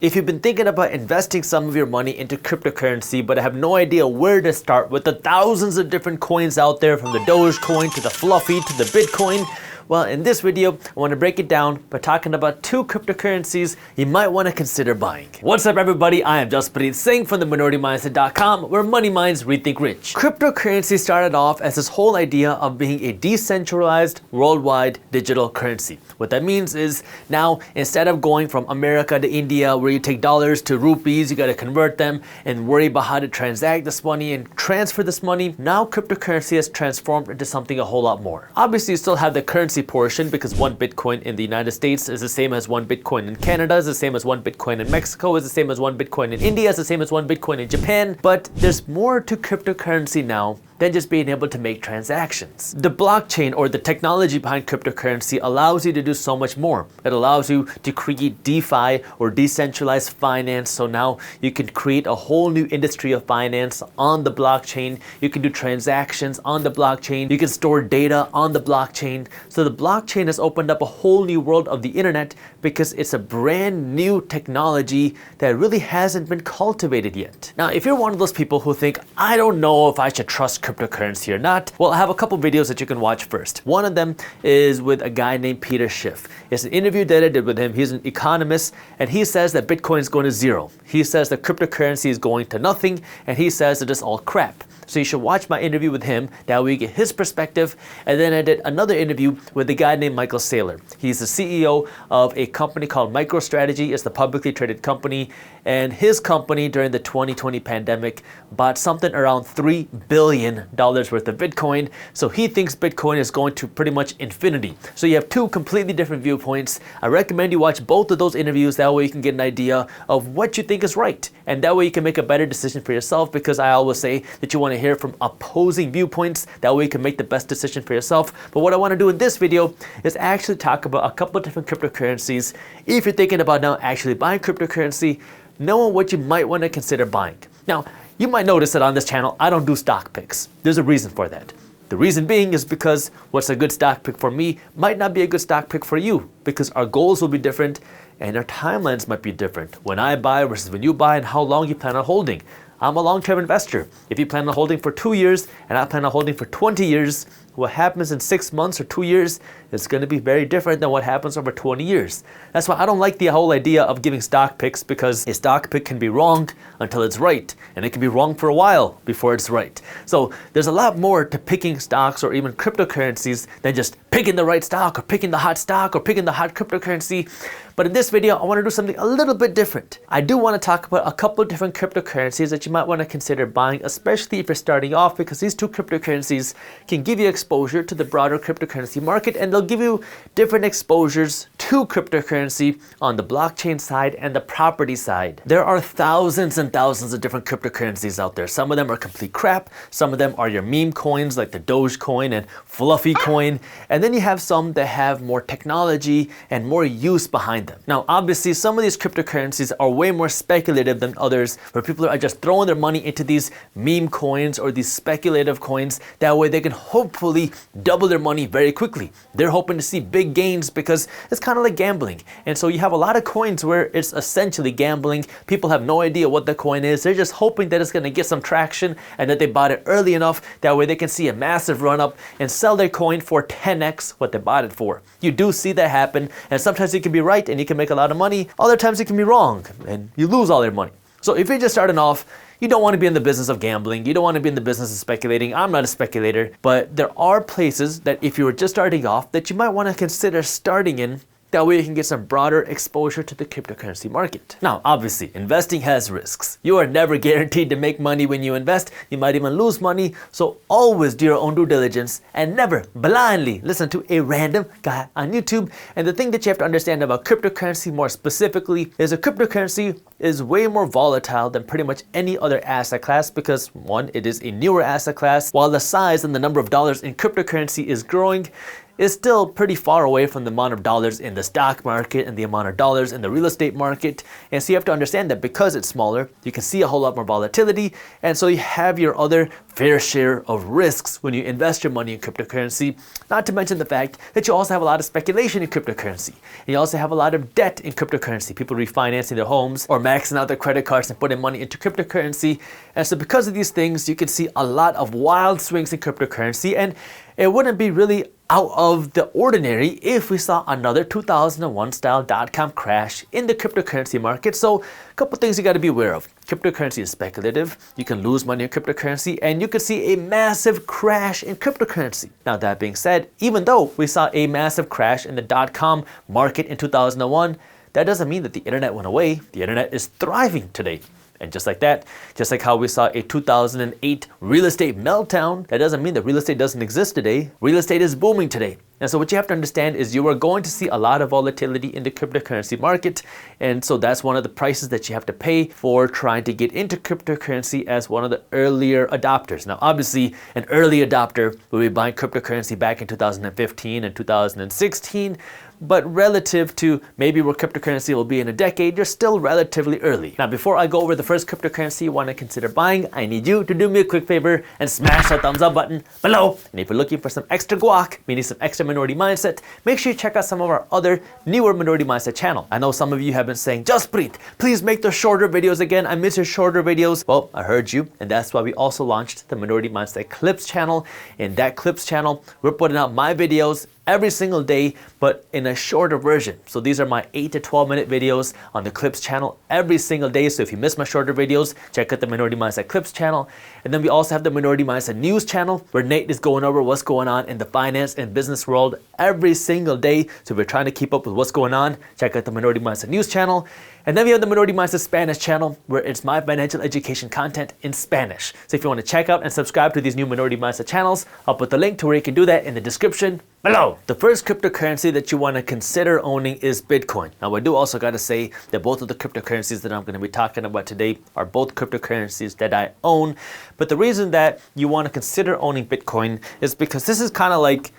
If you've been thinking about investing some of your money into cryptocurrency but have no idea where to start with the thousands of different coins out there, from the Dogecoin to the Fluffy to the Bitcoin, well, in this video, I want to break it down by talking about two cryptocurrencies you might want to consider buying. What's up, everybody? I am Jaspreet Singh from theminority-mindset.com, where money minds rethink rich. Cryptocurrency started off as this whole idea of being a decentralized, worldwide digital currency. What that means is now, instead of going from America to India, where you take dollars to rupees, you got to convert them and worry about how to transact this money and transfer this money, now cryptocurrency has transformed into something a whole lot more. Obviously, you still have the currency portion, because one Bitcoin in the United States is the same as one Bitcoin in Canada, is the same as one Bitcoin in Mexico, is the same as one Bitcoin in India, is the same as one Bitcoin in Japan. But there's more to cryptocurrency now than just being able to make transactions. The blockchain, or the technology behind cryptocurrency, allows you to do so much more. It allows you to create DeFi, or decentralized finance. So now you can create a whole new industry of finance on the blockchain. You can do transactions on the blockchain. You can store data on the blockchain. So the blockchain has opened up a whole new world of the internet because it's a brand new technology that really hasn't been cultivated yet. Now, if you're one of those people who think, I don't know if I should trust cryptocurrency or not, well, I have a couple videos that you can watch first. One of them is with a guy named Peter Schiff. It's an interview that I did with him. He's an economist, and he says that Bitcoin is going to zero. He says that cryptocurrency is going to nothing, and he says that it's all crap. So you should watch my interview with him. That way you get his perspective. And then I did another interview with a guy named Michael Saylor. He's the CEO of a company called MicroStrategy. It's the publicly traded company. And his company, during the 2020 pandemic, bought something around $3 billion worth of Bitcoin. So he thinks Bitcoin is going to pretty much infinity. So you have two completely different viewpoints. I recommend you watch both of those interviews. That way you can get an idea of what you think is right. And that way you can make a better decision for yourself, because I always say that you want to hear from opposing viewpoints. That way you can make the best decision for yourself. But what I want to do in this video is actually talk about a couple of different cryptocurrencies. If you're thinking about now actually buying cryptocurrency, knowing what you might want to consider buying. Now, you might notice that on this channel, I don't do stock picks. There's a reason for that. The reason being is because what's a good stock pick for me might not be a good stock pick for you, because our goals will be different and our timelines might be different. When I buy versus when you buy, and how long you plan on holding. I'm a long-term investor. If you plan on holding for 2 years and I plan on holding for 20 years, what happens in 6 months or 2 years is going to be very different than what happens over 20 years. That's why I don't like the whole idea of giving stock picks, because a stock pick can be wrong until it's right, and it can be wrong for a while before it's right. So there's a lot more to picking stocks or even cryptocurrencies than just picking the right stock or picking the hot stock or picking the hot cryptocurrency. But in this video, I want to do something a little bit different. I do want to talk about a couple of different cryptocurrencies that you might want to consider buying, especially if you're starting off, because these two cryptocurrencies can give you exposure to the broader cryptocurrency market, and they'll give you different exposures to cryptocurrency on the blockchain side and the property side. There are thousands and thousands of different cryptocurrencies out there. Some of them are complete crap. Some of them are your meme coins like the Dogecoin and Fluffy coin. And then you have some that have more technology and more use behind them. Now, obviously, some of these cryptocurrencies are way more speculative than others, where people are just throwing their money into these meme coins or these speculative coins. That way they can hopefully double their money very quickly. They're hoping to see big gains because it's kind of like gambling. And so you have a lot of coins where it's essentially gambling. People have no idea what the coin is. They're just hoping that it's going to get some traction and that they bought it early enough. That way they can see a massive run up and sell their coin for 10x what they bought it for. You do see that happen, and sometimes you can be right and you can make a lot of money. Other times you can be wrong and you lose all your money. So if you're just starting off, you don't want to be in the business of gambling. You don't want to be in the business of speculating. I'm not a speculator, but there are places that if you were just starting off that you might want to consider starting in. That way you can get some broader exposure to the cryptocurrency market. Now, obviously, investing has risks. You are never guaranteed to make money when you invest. You might even lose money. So always do your own due diligence and never blindly listen to a random guy on YouTube. And the thing that you have to understand about cryptocurrency more specifically is a cryptocurrency is way more volatile than pretty much any other asset class, because one, it is a newer asset class. While the size and the number of dollars in cryptocurrency is growing, is still pretty far away from the amount of dollars in the stock market and the amount of dollars in the real estate market. And so you have to understand that because it's smaller, you can see a whole lot more volatility. And so you have your other fair share of risks when you invest your money in cryptocurrency, not to mention the fact that you also have a lot of speculation in cryptocurrency. And you also have a lot of debt in cryptocurrency, people refinancing their homes or maxing out their credit cards and putting money into cryptocurrency. And so because of these things, you can see a lot of wild swings in cryptocurrency, and it wouldn't be really out of the ordinary if we saw another 2001 style .com crash in the cryptocurrency market. So a couple things you got to be aware of. Cryptocurrency is speculative. You can lose money in cryptocurrency, and you could see a massive crash in cryptocurrency. Now that being said, even though we saw a massive crash in the .com market in 2001, that doesn't mean that the internet went away. The internet is thriving today. And just like that, just like how we saw a 2008 real estate meltdown, that doesn't mean that real estate doesn't exist today. Real estate is booming today. And so what you have to understand is you are going to see a lot of volatility in the cryptocurrency market. And so that's one of the prices that you have to pay for trying to get into cryptocurrency as one of the earlier adopters. Now, obviously, an early adopter will be buying cryptocurrency back in 2015 and 2016. But relative to maybe where cryptocurrency will be in a decade, you're still relatively early. Now, before I go over the first cryptocurrency you want to consider buying, I need you to do me a quick favor and smash that thumbs up button below. And if you're looking for some extra guac, meaning some extra minority mindset, make sure you check out some of our other newer minority mindset channel. I know some of you have been saying, Jaspreet, please make the shorter videos again. I miss your shorter videos. Well, I heard you, and that's why we also launched the Minority Mindset Clips channel. In that Clips channel, we're putting out my videos every single day, but in a shorter version. So these are my 8 to 12 minute videos on the Clips channel every single day. So if you miss my shorter videos, check out the Minority Mindset Clips channel. And then we also have the Minority Mindset News channel, where Nate is going over what's going on in the finance and business world every single day. So if you're trying to keep up with what's going on, check out the Minority Mindset News channel. And then we have the Minority Mindset Spanish channel, where it's my financial education content in Spanish. So if you want to check out and subscribe to these new Minority Mindset channels, I'll put the link to where you can do that in the description below. The first cryptocurrency that you want to consider owning is Bitcoin. Now, I do also got to say that both of the cryptocurrencies that I'm going to be talking about today are both cryptocurrencies that I own. But the reason that you want to consider owning Bitcoin is because this is kind of like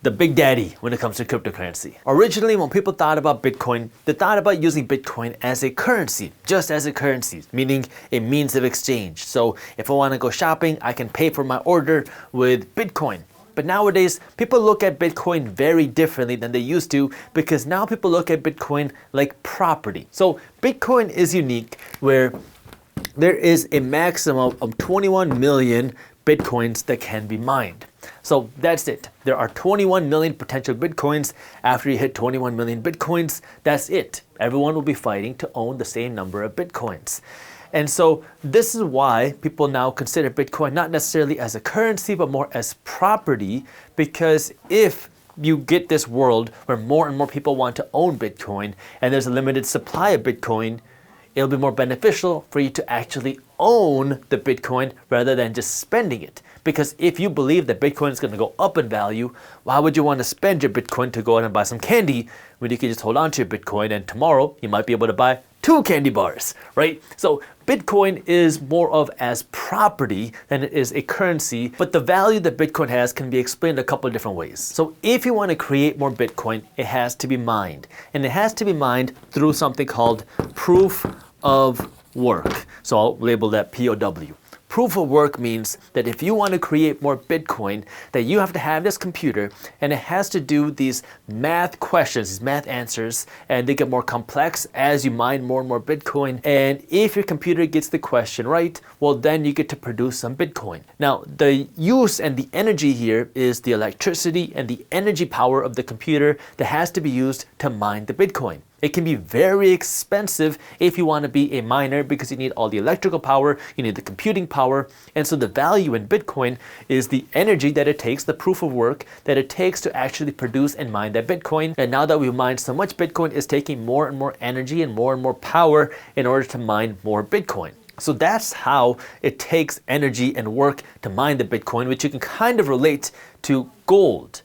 the big daddy when it comes to cryptocurrency. Originally, when people thought about Bitcoin, they thought about using Bitcoin as a currency, just as a currency, meaning a means of exchange. So if I want to go shopping, I can pay for my order with Bitcoin. But nowadays, people look at Bitcoin very differently than they used to, because now people look at Bitcoin like property. So Bitcoin is unique, where there is a maximum of 21 million Bitcoins that can be mined. So that's it. There are 21 million potential Bitcoins. After you hit 21 million Bitcoins, that's it. Everyone will be fighting to own the same number of Bitcoins. And so this is why people now consider Bitcoin not necessarily as a currency, but more as property, because if you get this world where more and more people want to own Bitcoin and there's a limited supply of Bitcoin, it'll be more beneficial for you to actually own the Bitcoin rather than just spending it. Because if you believe that Bitcoin is going to go up in value, why would you want to spend your Bitcoin to go out and buy some candy when you can just hold on to your Bitcoin and tomorrow you might be able to buy 2 candy bars, right? So Bitcoin is more of as property than it is a currency, but the value that Bitcoin has can be explained a couple of different ways. So if you want to create more Bitcoin, it has to be mined, and it has to be mined through something called proof of work. So I'll label that POW. Proof of work means that if you want to create more Bitcoin, that you have to have this computer, and it has to do these math questions, these math answers, and they get more complex as you mine more and more Bitcoin. And if your computer gets the question right, well, then you get to produce some Bitcoin. Now, the use and the energy here is the electricity and the energy power of the computer that has to be used to mine the Bitcoin. It can be very expensive if you want to be a miner, because you need all the electrical power, you need the computing power, and so the value in Bitcoin is the energy that it takes, the proof of work that it takes to actually produce and mine that Bitcoin. And now that we've mined so much Bitcoin, it's taking more and more energy and more power in order to mine more Bitcoin. So that's how it takes energy and work to mine the Bitcoin, which you can kind of relate to gold.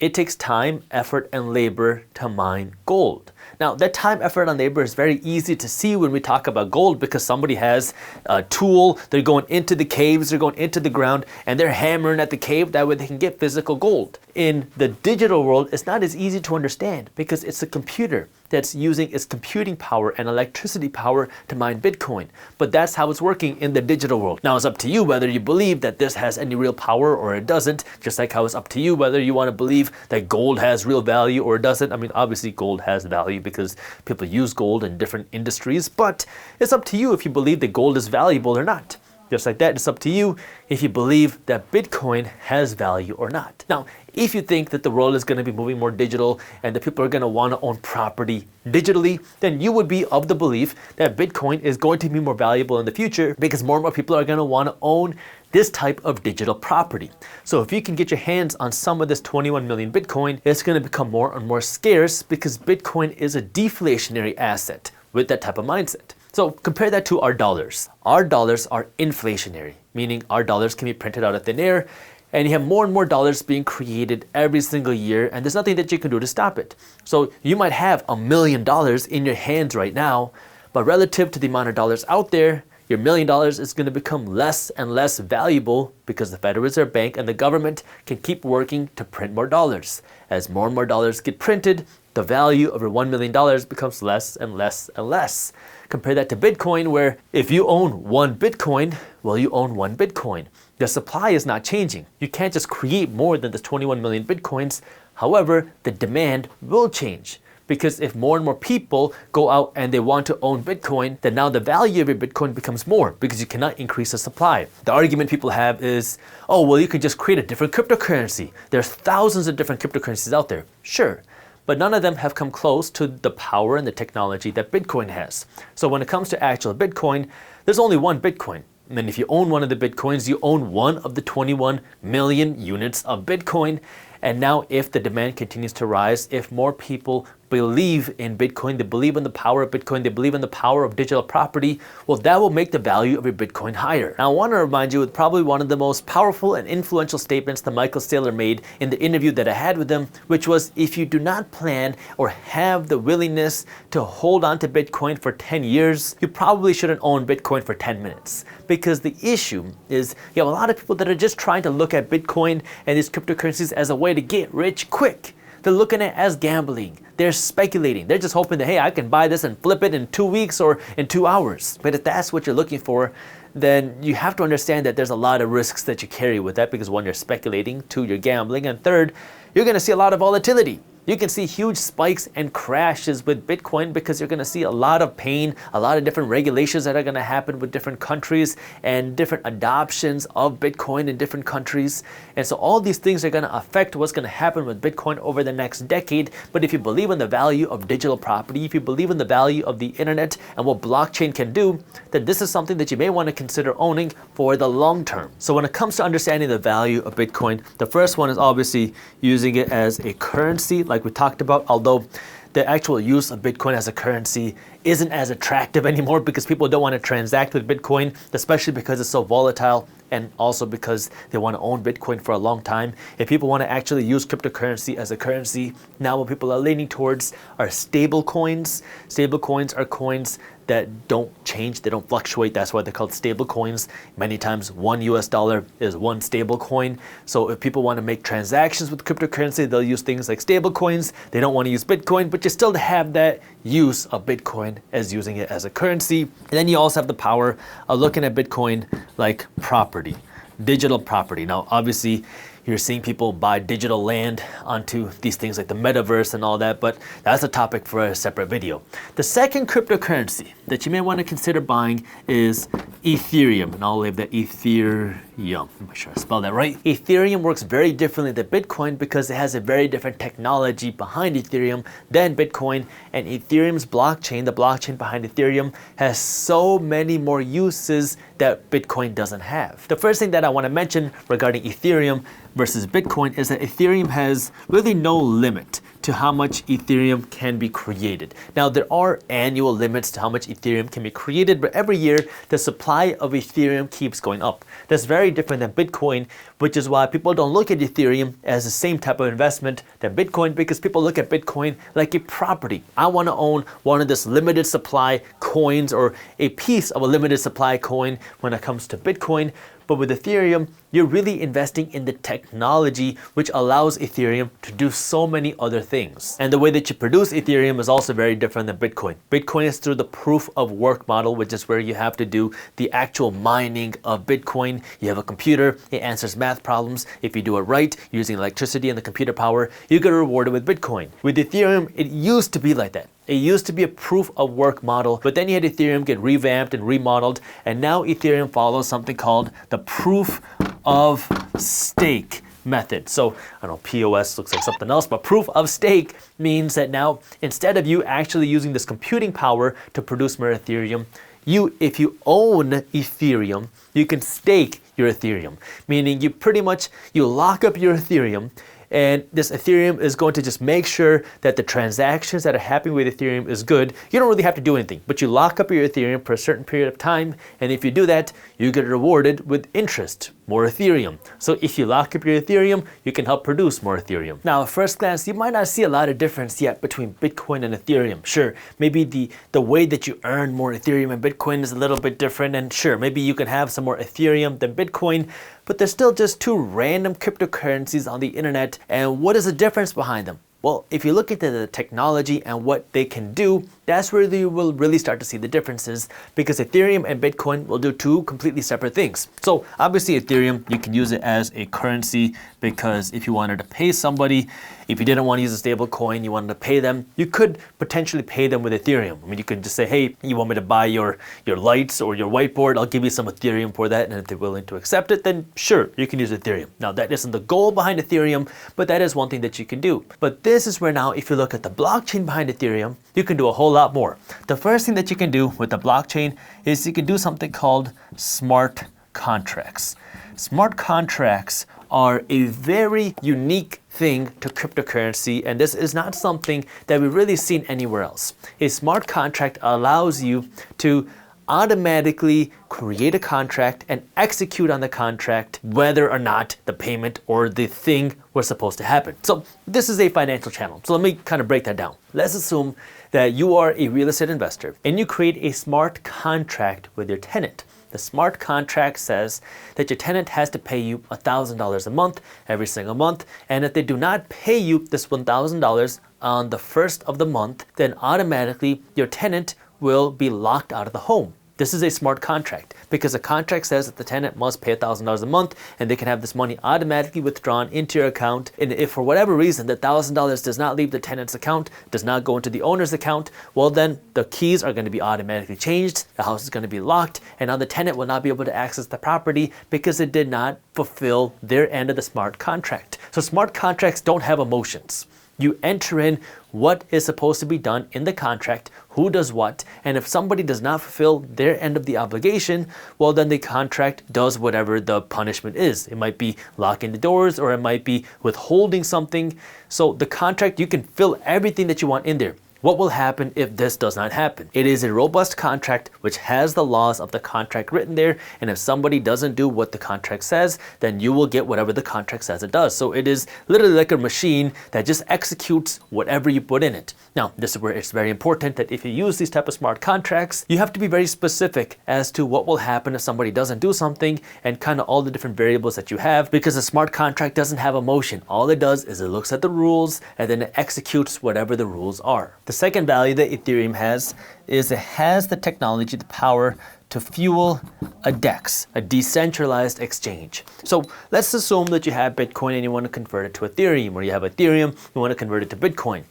It takes time, effort, and labor to mine gold. Now, that time, effort, and labor is very easy to see when we talk about gold because somebody has a tool, they're going into the caves, they're going into the ground, and they're hammering at the cave, that way they can get physical gold. In the digital world, it's not as easy to understand because it's a computer that's using its computing power and electricity power to mine Bitcoin. But that's how it's working in the digital world. Now, it's up to you whether you believe that this has any real power or it doesn't, just like how it's up to you whether you want to believe that gold has real value or it doesn't. I mean, obviously gold has value because people use gold in different industries, but it's up to you if you believe that gold is valuable or not. Just like that, it's up to you if you believe that Bitcoin has value or not. Now, if you think that the world is going to be moving more digital and that people are going to want to own property digitally, then you would be of the belief that Bitcoin is going to be more valuable in the future because more and more people are going to want to own this type of digital property. So if you can get your hands on some of this 21 million Bitcoin, it's going to become more and more scarce because Bitcoin is a deflationary asset with that type of mindset. So compare that to our dollars. Our dollars are inflationary, meaning our dollars can be printed out of thin air, and you have more and more dollars being created every single year, and there's nothing that you can do to stop it. So you might have $1 million in your hands right now, but relative to the amount of dollars out there, your $1 million is going to become less and less valuable because the Federal Reserve Bank and the government can keep working to print more dollars. As more and more dollars get printed, the value of your $1 million becomes less and less and less. Compare that to Bitcoin, where if you own one Bitcoin, well, you own one Bitcoin. The supply is not changing. You can't just create more than the 21 million Bitcoins. However, the demand will change. Because if more and more people go out and they want to own Bitcoin, then now the value of your Bitcoin becomes more because you cannot increase the supply. The argument people have is, oh, well, you could just create a different cryptocurrency. There's thousands of different cryptocurrencies out there. Sure. But none of them have come close to the power and the technology that Bitcoin has. So when it comes to actual Bitcoin, there's only one Bitcoin. And then if you own one of the Bitcoins, you own one of the 21 million units of Bitcoin. And now if the demand continues to rise, if more people believe in Bitcoin, they believe in the power of Bitcoin, they believe in the power of digital property, well, that will make the value of your Bitcoin higher. Now, I want to remind you of probably one of the most powerful and influential statements that Michael Saylor made in the interview that I had with him, which was, if you do not plan or have the willingness to hold on to Bitcoin for 10 years, you probably shouldn't own Bitcoin for 10 minutes. Because the issue is you have a lot of people that are just trying to look at Bitcoin and these cryptocurrencies as a way to get rich quick. They're looking at it as gambling. They're speculating. They're just hoping that, hey, I can buy this and flip it in 2 weeks or in 2 hours. But if that's what you're looking for, then you have to understand that there's a lot of risks that you carry with that because one, you're speculating, two, you're gambling, and third, you're going to see a lot of volatility. You can see huge spikes and crashes with Bitcoin because you're going to see a lot of pain, a lot of different regulations that are going to happen with different countries and different adoptions of Bitcoin in different countries. And so all these things are going to affect what's going to happen with Bitcoin over the next decade. But if you believe in the value of digital property, if you believe in the value of the internet and what blockchain can do, then this is something that you may want to consider owning for the long term. So when it comes to understanding the value of Bitcoin, the first one is obviously using it as a currency, like we talked about, although the actual use of Bitcoin as a currency isn't as attractive anymore because people don't want to transact with Bitcoin, especially because it's so volatile and also because they want to own Bitcoin for a long time. If people want to actually use cryptocurrency as a currency, now what people are leaning towards are stable coins. Stable coins are coins that don't change, they don't fluctuate. That's why they're called stable coins. Many times $1 is one stable coin. So if people want to make transactions with cryptocurrency, they'll use things like stable coins. They don't want to use Bitcoin, but you still have that use of Bitcoin as using it as a currency. And then you also have the power of looking at Bitcoin like property, digital property. Now, obviously, you're seeing people buy digital land onto these things like the metaverse and all that, but that's a topic for a separate video. The second cryptocurrency that you may want to consider buying is Ethereum, and I'll leave that Ethereum. Make sure I spell that right. Ethereum works very differently than Bitcoin because it has a very different technology behind Ethereum than Bitcoin, and Ethereum's blockchain, the blockchain behind Ethereum, has so many more uses that Bitcoin doesn't have. The first thing that I want to mention regarding Ethereum versus Bitcoin is that Ethereum has really no limit to how much Ethereum can be created. Now, there are annual limits to how much Ethereum can be created, but every year the supply of Ethereum keeps going up. That's very very different than Bitcoin, which is why people don't look at Ethereum as the same type of investment than Bitcoin, because people look at Bitcoin like a property. I want to own one of this limited supply coins or a piece of a limited supply coin when it comes to Bitcoin. But with Ethereum, you're really investing in the technology which allows Ethereum to do so many other things. And the way that you produce Ethereum is also very different than Bitcoin. Bitcoin is through the proof of work model, which is where you have to do the actual mining of Bitcoin. You have a computer, it answers math problems. If you do it right, using electricity and the computer power, you get rewarded with Bitcoin. With Ethereum, it used to be like that. It used to be a proof of work model, but then you had Ethereum get revamped and remodeled, and now Ethereum follows something called the proof of stake method. So I don't know, POS looks like something else, but proof of stake means that now instead of you actually using this computing power to produce more Ethereum, if you own Ethereum, you can stake your Ethereum, meaning you lock up your Ethereum. And this Ethereum is going to just make sure that the transactions that are happening with Ethereum is good. You don't really have to do anything, but you lock up your Ethereum for a certain period of time. And if you do that, you get rewarded with interest, more Ethereum. So if you lock up your Ethereum, you can help produce more Ethereum. Now, at first glance, you might not see a lot of difference yet between Bitcoin and Ethereum. Sure, maybe the way that you earn more Ethereum and Bitcoin is a little bit different. And sure, maybe you can have some more Ethereum than Bitcoin, but they're still just two random cryptocurrencies on the internet. And what is the difference behind them? Well, if you look into the technology and what they can do, that's where you will really start to see the differences, because Ethereum and Bitcoin will do two completely separate things. So obviously Ethereum, you can use it as a currency, because if you wanted to pay somebody, if you didn't want to use a stable coin, you wanted to pay them, you could potentially pay them with Ethereum. I mean, you could just say, hey, you want me to buy your lights or your whiteboard? I'll give you some Ethereum for that. And if they're willing to accept it, then sure, you can use Ethereum. Now, that isn't the goal behind Ethereum, but that is one thing that you can do. But this is where now, if you look at the blockchain behind Ethereum, you can do a whole lot more. The first thing that you can do with the blockchain is you can do something called smart contracts. Smart contracts are a very unique thing to cryptocurrency, and this is not something that we've really seen anywhere else. A smart contract allows you to automatically create a contract and execute on the contract whether or not the payment or the thing was supposed to happen. So this is a financial channel. So let me kind of break that down. Let's assume that you are a real estate investor and you create a smart contract with your tenant. The smart contract says that your tenant has to pay you $1,000 a month every single month, and if they do not pay you this $1,000 on the first of the month, then automatically your tenant will be locked out of the home. This is a smart contract because the contract says that the tenant must pay $1,000 a month and they can have this money automatically withdrawn into your account. And if for whatever reason the $1,000 does not leave the tenant's account, does not go into the owner's account, well then the keys are going to be automatically changed, the house is going to be locked, and now the tenant will not be able to access the property because it did not fulfill their end of the smart contract. So smart contracts don't have emotions. You enter in what is supposed to be done in the contract, who does what, and if somebody does not fulfill their end of the obligation, well then the contract does whatever the punishment is. It might be locking the doors or it might be withholding something. So the contract, you can fill everything that you want in there. What will happen if this does not happen? It is a robust contract which has the laws of the contract written there, and if somebody doesn't do what the contract says, then you will get whatever the contract says it does. So it is literally like a machine that just executes whatever you put in it. Now, this is where it's very important that if you use these type of smart contracts, you have to be very specific as to what will happen if somebody doesn't do something and kind of all the different variables that you have, because a smart contract doesn't have emotion. All it does is it looks at the rules and then it executes whatever the rules are. The second value that Ethereum has is it has the technology, the power to fuel a DEX, a decentralized exchange. So let's assume that you have Bitcoin and you want to convert it to Ethereum, or you have Ethereum, you want to convert it to Bitcoin.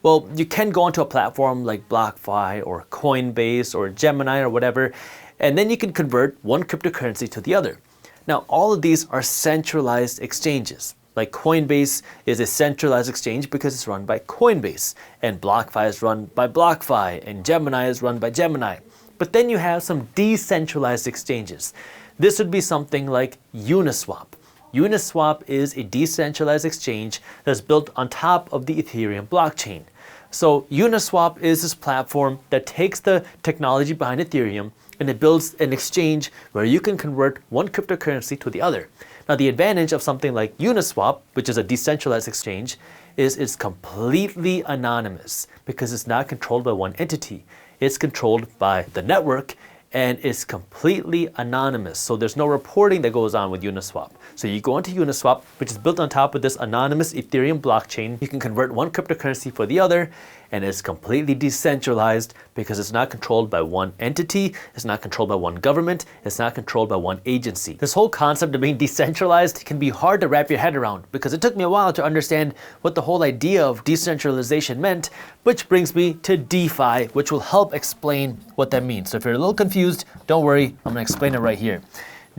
Well, you can go onto a platform like BlockFi or Coinbase or Gemini or whatever, and then you can convert one cryptocurrency to the other. Now, all of these are centralized exchanges. Like Coinbase is a centralized exchange because it's run by Coinbase, and BlockFi is run by BlockFi, and Gemini is run by Gemini. But then you have some decentralized exchanges. This would be something like Uniswap. Uniswap is a decentralized exchange that's built on top of the Ethereum blockchain. So Uniswap is this platform that takes the technology behind Ethereum and it builds an exchange where you can convert one cryptocurrency to the other. Now, the advantage of something like Uniswap, which is a decentralized exchange, is it's completely anonymous because it's not controlled by one entity. It's controlled by the network and it's completely anonymous. So there's no reporting that goes on with Uniswap. So you go into Uniswap, which is built on top of this anonymous Ethereum blockchain. You can convert one cryptocurrency for the other, and it's completely decentralized because it's not controlled by one entity, it's not controlled by one government, it's not controlled by one agency. This whole concept of being decentralized can be hard to wrap your head around because it took me a while to understand what the whole idea of decentralization meant, which brings me to DeFi, which will help explain what that means. So if you're a little confused, don't worry, I'm gonna explain it right here.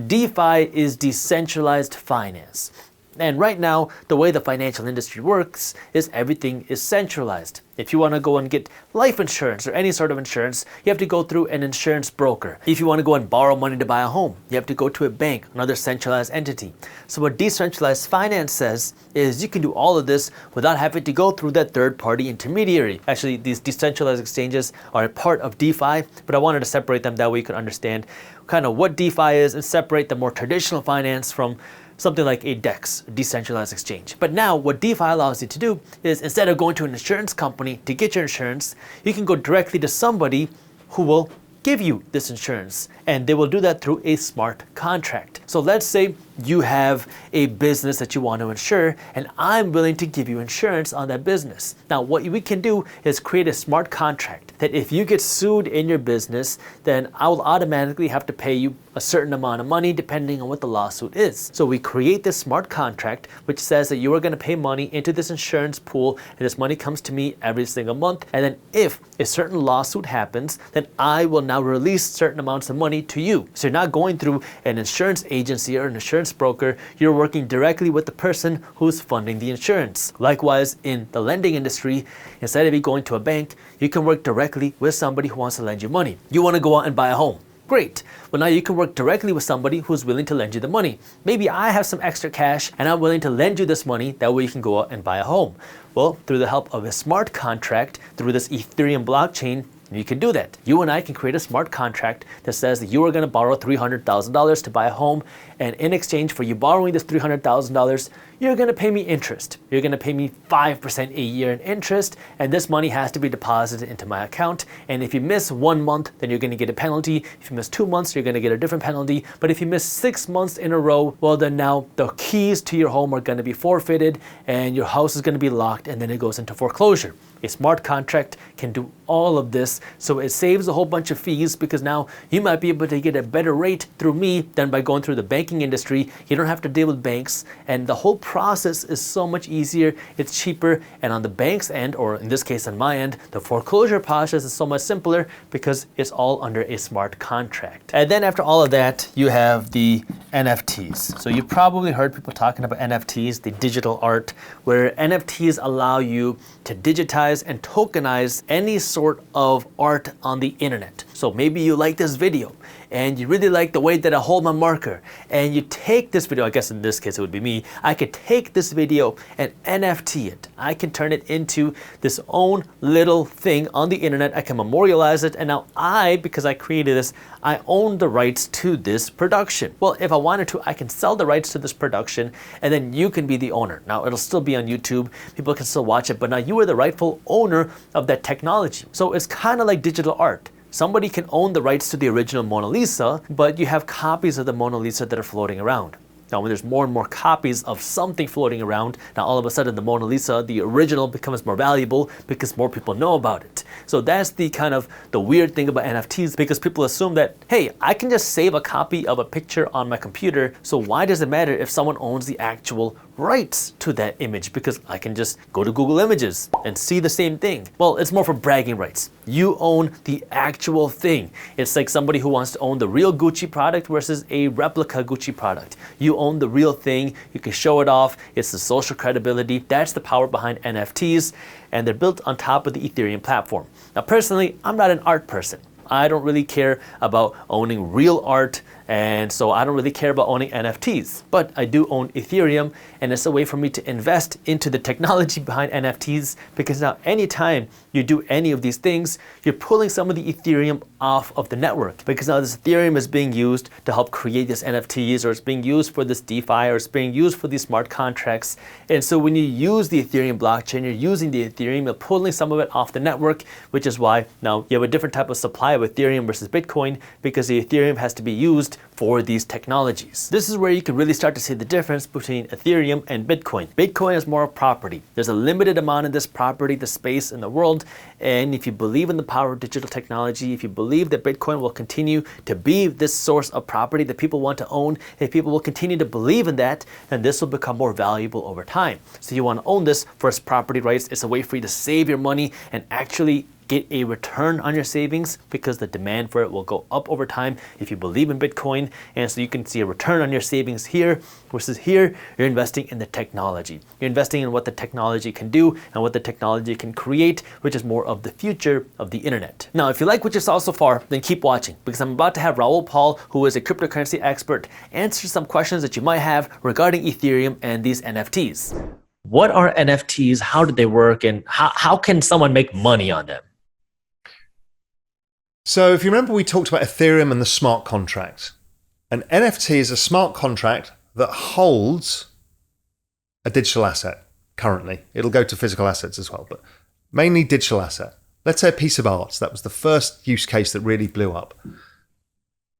DeFi is decentralized finance. And right now, the way the financial industry works is everything is centralized. If you want to go and get life insurance or any sort of insurance, you have to go through an insurance broker. If you want to go and borrow money to buy a home, you have to go to a bank, another centralized entity. So what decentralized finance says is you can do all of this without having to go through that third-party intermediary. Actually, these decentralized exchanges are a part of DeFi, but I wanted to separate them that way you could understand kind of what DeFi is and separate the more traditional finance from something like a DEX, a decentralized exchange. But now what DeFi allows you to do is instead of going to an insurance company to get your insurance, you can go directly to somebody who will give you this insurance, and they will do that through a smart contract. So let's say you have a business that you want to insure, and I'm willing to give you insurance on that business. Now, what we can do is create a smart contract that if you get sued in your business, then I will automatically have to pay you a certain amount of money depending on what the lawsuit is. So we create this smart contract which says that you are going to pay money into this insurance pool, and this money comes to me every single month. And then if a certain lawsuit happens, then I will now release certain amounts of money to you. So you're not going through an insurance agency or an insurance broker, you're working directly with the person who's funding the insurance. Likewise, in the lending industry, instead of you going to a bank, you can work directly with somebody who wants to lend you money. You want to go out and buy a home. Great. Well, now you can work directly with somebody who's willing to lend you the money. Maybe I have some extra cash and I'm willing to lend you this money. That way you can go out and buy a home. Well, through the help of a smart contract, through this Ethereum blockchain, you can do that. You and I can create a smart contract that says that you are going to borrow $300,000 to buy a home, and in exchange for you borrowing this $300,000, you're going to pay me interest. You're going to pay me 5% a year in interest, and this money has to be deposited into my account. And if you miss 1 month, then you're going to get a penalty. If you miss 2 months, you're going to get a different penalty. But if you miss 6 months in a row, well, then now the keys to your home are going to be forfeited, and your house is going to be locked, and then it goes into foreclosure. A smart contract can do all of this, so it saves a whole bunch of fees because now you might be able to get a better rate through me than by going through the banking industry. You don't have to deal with banks, and the whole process is so much easier, it's cheaper, and on the bank's end, or in this case on my end, the foreclosure process is so much simpler because it's all under a smart contract. And then after all of that, you have the NFTs. So you probably heard people talking about NFTs, the digital art, where NFTs allow you to digitize and tokenize any sort of art on the internet. So maybe you like this video and you really like the way that I hold my marker, and you take this video, I guess in this case it would be me, I could take this video and NFT it. I can turn it into this own little thing on the internet. I can memorialize it, and now because I created this, I own the rights to this production. Well, if I wanted to, I can sell the rights to this production, and then you can be the owner. Now it'll still be on YouTube, people can still watch it, but now you are the rightful owner of that technology. So it's kind of like digital art. Somebody can own the rights to the original Mona Lisa, but you have copies of the Mona Lisa that are floating around. Now, when there's more and more copies of something floating around, now all of a sudden the Mona Lisa, the original, becomes more valuable because more people know about it. So that's the kind of the weird thing about NFTs, because people assume that, hey, I can just save a copy of a picture on my computer, so why does it matter if someone owns the actual rights to that image? Because I can just go to Google Images and see the same thing. Well, it's more for bragging rights. You own the actual thing. It's like somebody who wants to own the real Gucci product versus a replica Gucci product. You own the real thing, you can show it off, it's the social credibility. That's the power behind NFTs, and they're built on top of the Ethereum platform. Now personally, I'm not an art person. I don't really care about owning real art, and so I don't really care about owning NFTs. But I do own Ethereum, and it's a way for me to invest into the technology behind NFTs, because now anytime you do any of these things, you're pulling some of the Ethereum off of the network, because now this Ethereum is being used to help create these NFTs, or it's being used for this DeFi, or it's being used for these smart contracts. And so when you use the Ethereum blockchain, you're using the Ethereum, you're pulling some of it off the network, which is why now you have a different type of supply of Ethereum versus Bitcoin, because the Ethereum has to be used for these technologies. This is where you can really start to see the difference between Ethereum and Bitcoin. Bitcoin is more property. There's a limited amount of this property, the space in the world, and if you believe in the power of digital technology, if you believe that Bitcoin will continue to be this source of property that people want to own, if people will continue to believe in that, then this will become more valuable over time. So you want to own this for its property rights. It's a way for you to save your money and actually get a return on your savings, because the demand for it will go up over time if you believe in Bitcoin. And so you can see a return on your savings here versus here. You're investing in the technology. You're investing in what the technology can do and what the technology can create, which is more of the future of the internet. Now, if you like what you saw so far, then keep watching, because I'm about to have Raul Paul, who is a cryptocurrency expert, answer some questions that you might have regarding Ethereum and these NFTs. What are NFTs? How do they work? And how can someone make money on them? So if you remember, we talked about Ethereum and the smart contract. An NFT is a smart contract that holds a digital asset currently. It'll go to physical assets as well, but mainly digital asset. Let's say a piece of art. That was the first use case that really blew up.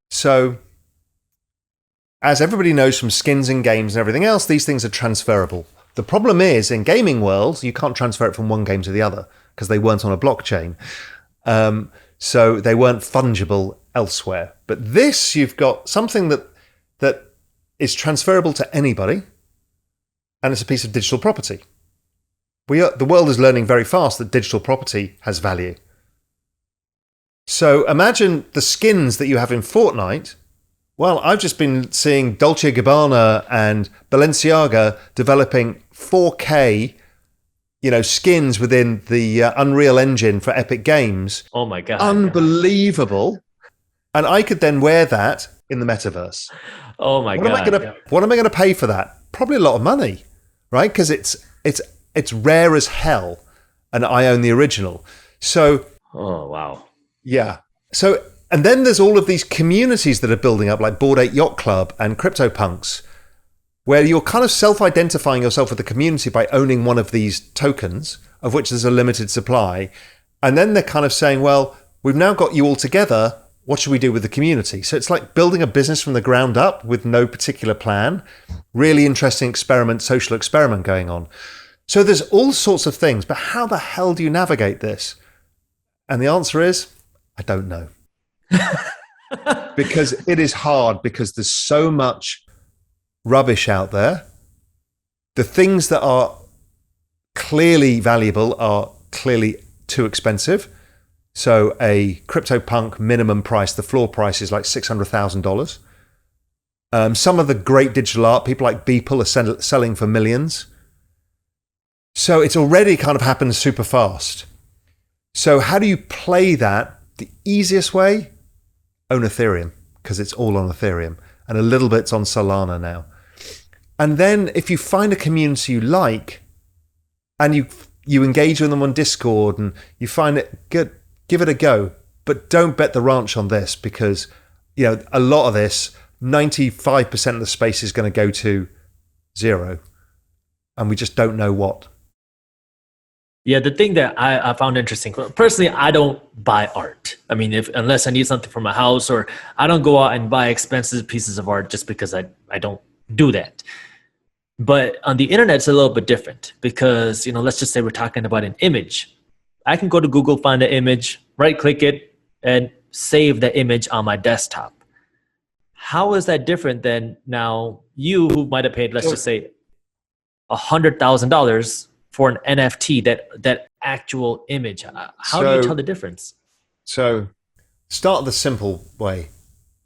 So as everybody knows from skins and games and everything else, these things are transferable. The problem is, in gaming world, you can't transfer it from one game to the other because they weren't on a blockchain. So they weren't fungible elsewhere. But this, you've got something that is transferable to anybody, and it's a piece of digital property. The world is learning very fast that digital property has value. So imagine the skins that you have in Fortnite. Well, I've just been seeing Dolce & Gabbana and Balenciaga developing 4K skins within the Unreal Engine for Epic Games. Oh my God. Unbelievable. And I could then wear that in the metaverse. Oh my God. What am I going to pay for that? Probably a lot of money, right? Because it's rare as hell, and I own the original. So, oh wow. Yeah. So, and then there's all of these communities that are building up, like Bored Ape Yacht Club and CryptoPunks, where you're kind of self-identifying yourself with the community by owning one of these tokens, of which there's a limited supply. And then they're kind of saying, well, we've now got you all together. What should we do with the community? So it's like building a business from the ground up with no particular plan. Really interesting social experiment going on. So there's all sorts of things, but how the hell do you navigate this? And the answer is, I don't know. Because it is hard, because there's so much rubbish out there. The things that are clearly valuable are clearly too expensive. So a CryptoPunk minimum price, the floor price is like $600,000. Some of the great digital art, people like Beeple are selling for millions. So it's already kind of happened super fast. So how do you play that? The easiest way, own Ethereum, because it's all on Ethereum. And a little bit's on Solana now. And then if you find a community you like, and you engage with them on Discord, and you find it good, give it a go. But don't bet the ranch on this, because a lot of this, 95% of the space is going to go to zero. And we just don't know what. Yeah, the thing that I found interesting, personally, I don't buy art. I mean, unless I need something for my house, or I don't go out and buy expensive pieces of art just because I don't do that. But on the internet, it's a little bit different, because, let's just say we're talking about an image. I can go to Google, find the image, right click it, and save the image on my desktop. How is that different than now you, who might have paid, let's just say, $100,000 for an NFT, that actual image? How do you tell the difference? So start the simple way.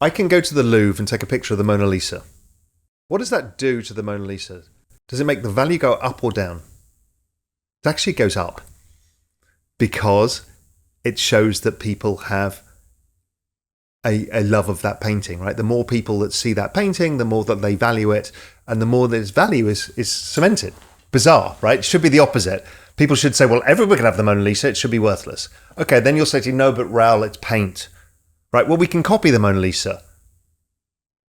I can go to the Louvre and take a picture of the Mona Lisa. What does that do to the Mona Lisa? Does it make the value go up or down? It actually goes up, because it shows that people have a love of that painting, right? The more people that see that painting, the more that they value it, and the more that its value is cemented. Bizarre, right? It should be the opposite. People should say, well, everyone can have the Mona Lisa, it should be worthless. Okay, then you'll say to you, no, but Raoul, it's paint. Right, well, we can copy the Mona Lisa.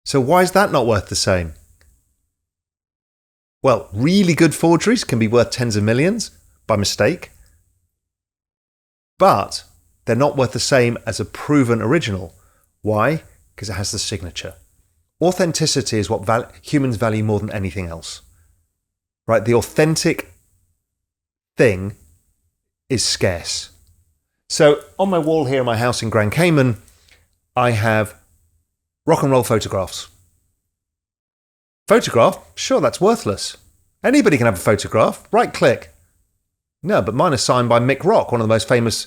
So why is that not worth the same? Well, really good forgeries can be worth tens of millions by mistake, but they're not worth the same as a proven original. Why? Because it has the signature. Authenticity is what humans value more than anything else. Right? The authentic thing is scarce. So on my wall here in my house in Grand Cayman, I have rock and roll photographs. Photograph? Sure, that's worthless. Anybody can have a photograph. Right click. No, but mine are signed by Mick Rock, one of the most famous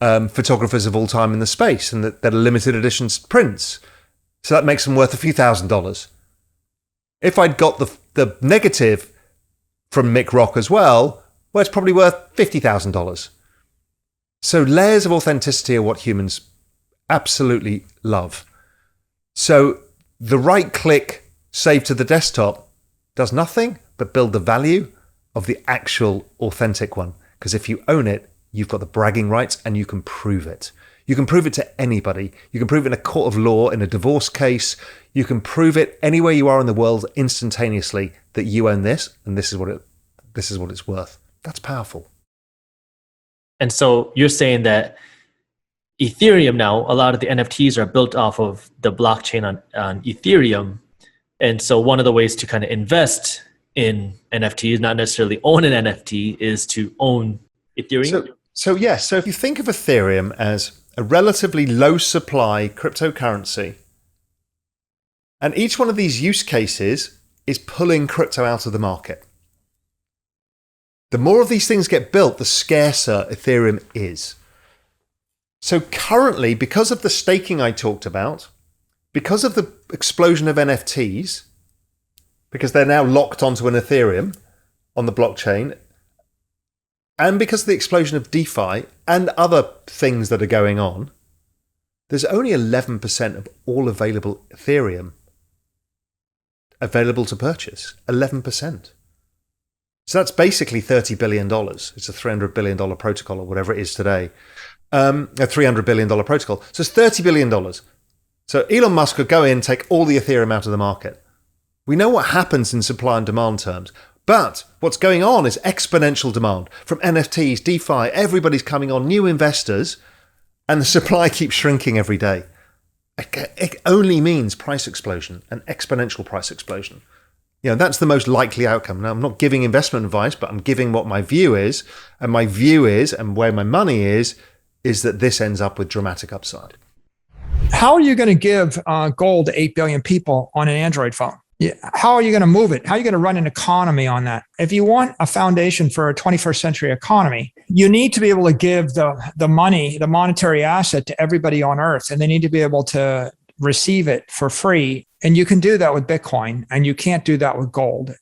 photographers of all time in the space, and that are limited edition prints. So that makes them worth a few $1,000s. If I'd got the negative from Mick Rock as well, it's probably worth $50,000. So layers of authenticity are what humans absolutely love. So the right click save to the desktop does nothing but build the value of the actual authentic one. Because if you own it, you've got the bragging rights and you can prove it. You can prove it to anybody. You can prove it in a court of law, in a divorce case. You can prove it anywhere you are in the world instantaneously that you own this, and this is what it's worth. That's powerful. And so you're saying that Ethereum now, a lot of the NFTs are built off of the blockchain on Ethereum. And so one of the ways to kind of invest in NFTs, not necessarily own an NFT, is to own Ethereum. So yes, so if you think of Ethereum as a relatively low supply cryptocurrency, and each one of these use cases is pulling crypto out of the market. The more of these things get built, the scarcer Ethereum is. So currently, because of the staking I talked about, because of the explosion of NFTs, because they're now locked onto an Ethereum on the blockchain, and because of the explosion of DeFi and other things that are going on, there's only 11% of all available Ethereum available to purchase. 11%. So that's basically $30 billion. It's a $300 billion protocol or whatever it is today. A $300 billion protocol. So it's $30 billion. So Elon Musk could go in, take all the Ethereum out of the market. We know what happens in supply and demand terms. But what's going on is exponential demand from NFTs, DeFi, everybody's coming on, new investors, and the supply keeps shrinking every day. It only means price explosion, an exponential price explosion. You know, that's the most likely outcome. Now, I'm not giving investment advice, but I'm giving what my view is. And my view is, and where my money is that this ends up with dramatic upside. How are you going to give gold to 8 billion people on an Android phone? How are you going to move it? How are you going to run an economy on that? If you want a foundation for a 21st century economy, you need to be able to give the money, the monetary asset to everybody on earth, and they need to be able to receive it for free. And you can do that with Bitcoin, and you can't do that with gold.